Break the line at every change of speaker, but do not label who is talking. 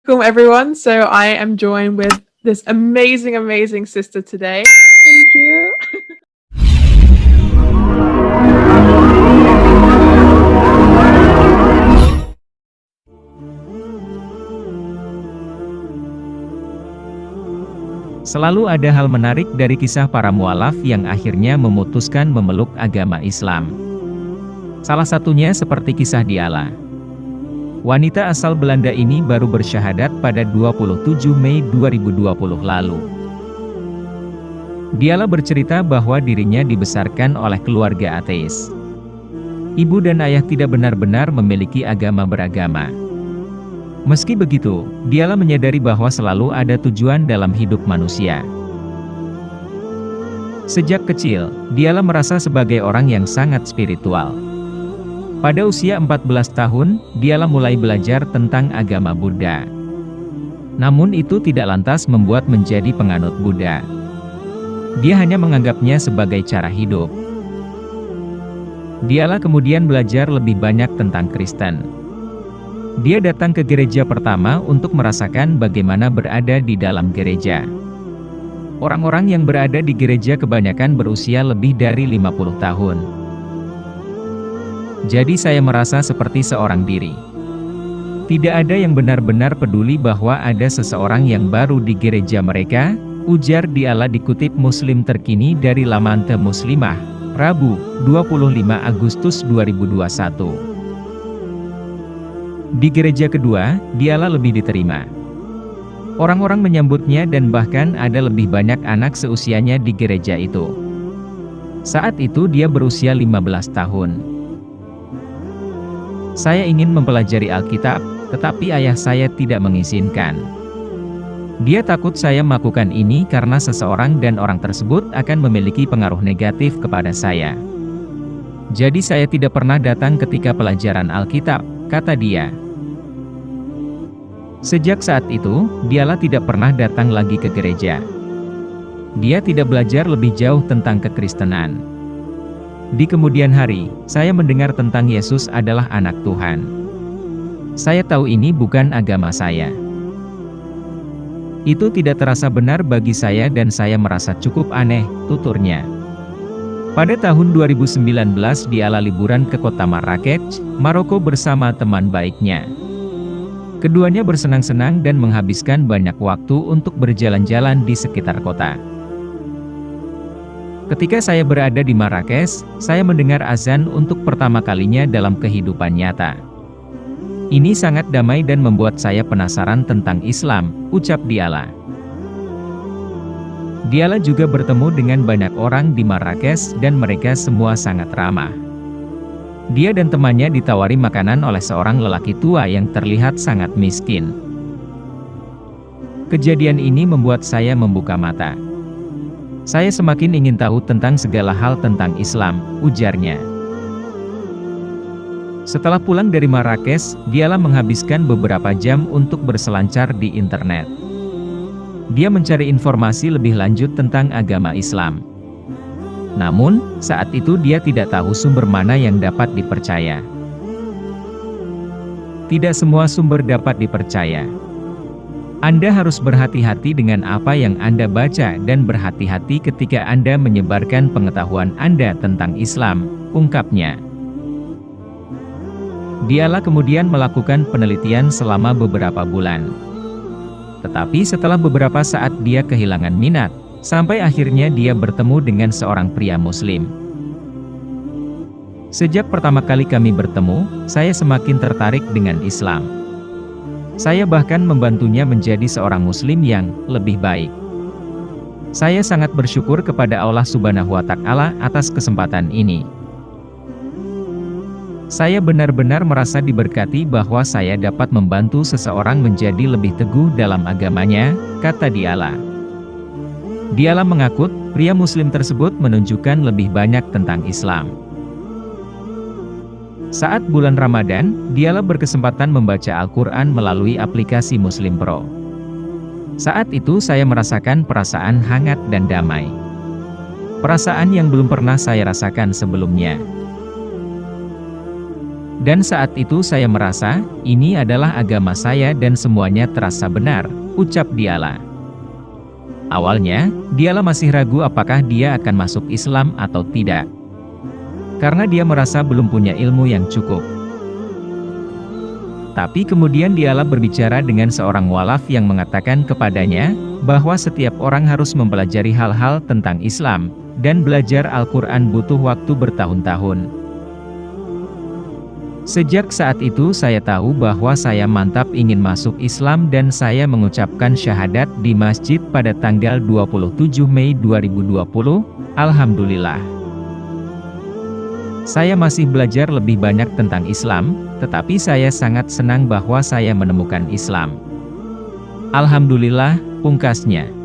Welcome everyone. So I am joined with this amazing sister today.
Thank you.
Selalu ada hal menarik dari kisah para mualaf yang akhirnya memutuskan memeluk agama Islam. Salah satunya seperti kisah Diala. Wanita asal Belanda ini baru bersyahadat pada 27 Mei 2020 lalu. Diala bercerita bahwa dirinya dibesarkan oleh keluarga ateis. Ibu dan ayah tidak benar-benar memiliki agama beragama. Meski begitu, Diala menyadari bahwa selalu ada tujuan dalam hidup manusia. Sejak kecil, Diala merasa sebagai orang yang sangat spiritual. Pada usia 14 tahun, Diala mulai belajar tentang agama Buddha. Namun itu tidak lantas membuat menjadi penganut Buddha. Dia hanya menganggapnya sebagai cara hidup. Diala kemudian belajar lebih banyak tentang Kristen. Dia datang ke gereja pertama untuk merasakan bagaimana berada di dalam gereja. Orang-orang yang berada di gereja kebanyakan berusia lebih dari 50 tahun. Jadi saya merasa seperti seorang diri. Tidak ada yang benar-benar peduli bahwa ada seseorang yang baru di gereja mereka, ujar Diala dikutip Muslim Terkini dari laman The Muslimah, Rabu, 25 Agustus 2021. Di gereja kedua, Diala lebih diterima. Orang-orang menyambutnya dan bahkan ada lebih banyak anak seusianya di gereja itu. Saat itu dia berusia 15 tahun. Saya ingin mempelajari Alkitab, tetapi ayah saya tidak mengizinkan. Dia takut saya melakukan ini karena seseorang dan orang tersebut akan memiliki pengaruh negatif kepada saya. Jadi saya tidak pernah datang ketika pelajaran Alkitab, kata dia. Sejak saat itu, Diala tidak pernah datang lagi ke gereja. Dia tidak belajar lebih jauh tentang kekristenan. Di kemudian hari, saya mendengar tentang Yesus adalah anak Tuhan. Saya tahu ini bukan agama saya. Itu tidak terasa benar bagi saya dan saya merasa cukup aneh, tuturnya. Pada tahun 2019 Diala liburan ke kota Marrakech, Maroko bersama teman baiknya. Keduanya bersenang-senang dan menghabiskan banyak waktu untuk berjalan-jalan di sekitar kota. Ketika saya berada di Marrakesh, saya mendengar azan untuk pertama kalinya dalam kehidupan nyata. Ini sangat damai dan membuat saya penasaran tentang Islam, ucap Diala. Diala juga bertemu dengan banyak orang di Marrakesh dan mereka semua sangat ramah. Dia dan temannya ditawari makanan oleh seorang lelaki tua yang terlihat sangat miskin. Kejadian ini membuat saya membuka mata. Saya semakin ingin tahu tentang segala hal tentang Islam, ujarnya. Setelah pulang dari Marrakesh, Diala menghabiskan beberapa jam untuk berselancar di internet. Dia mencari informasi lebih lanjut tentang agama Islam. Namun, saat itu dia tidak tahu sumber mana yang dapat dipercaya. Tidak semua sumber dapat dipercaya. Anda harus berhati-hati dengan apa yang Anda baca dan berhati-hati ketika Anda menyebarkan pengetahuan Anda tentang Islam, ungkapnya. Diala kemudian melakukan penelitian selama beberapa bulan. Tetapi setelah beberapa saat dia kehilangan minat, sampai akhirnya dia bertemu dengan seorang pria Muslim. Sejak pertama kali kami bertemu, saya semakin tertarik dengan Islam. Saya bahkan membantunya menjadi seorang Muslim yang lebih baik. Saya sangat bersyukur kepada Allah Subhanahu wa Ta'ala atas kesempatan ini. Saya benar-benar merasa diberkati bahwa saya dapat membantu seseorang menjadi lebih teguh dalam agamanya, kata Diala. Diala mengaku, pria Muslim tersebut menunjukkan lebih banyak tentang Islam. Saat bulan Ramadan, Diala berkesempatan membaca Al-Quran melalui aplikasi Muslim Pro. Saat itu saya merasakan perasaan hangat dan damai. Perasaan yang belum pernah saya rasakan sebelumnya. Dan saat itu saya merasa, ini adalah agama saya dan semuanya terasa benar, ucap Diala. Awalnya, Diala masih ragu apakah dia akan masuk Islam atau tidak. Karena dia merasa belum punya ilmu yang cukup. Tapi kemudian Diala berbicara dengan seorang walaf yang mengatakan kepadanya, bahwa setiap orang harus mempelajari hal-hal tentang Islam, dan belajar Al-Quran butuh waktu bertahun-tahun. Sejak saat itu saya tahu bahwa saya mantap ingin masuk Islam dan saya mengucapkan syahadat di masjid pada tanggal 27 Mei 2020, Alhamdulillah. Saya masih belajar lebih banyak tentang Islam, tetapi saya sangat senang bahwa saya menemukan Islam. Alhamdulillah, pungkasnya.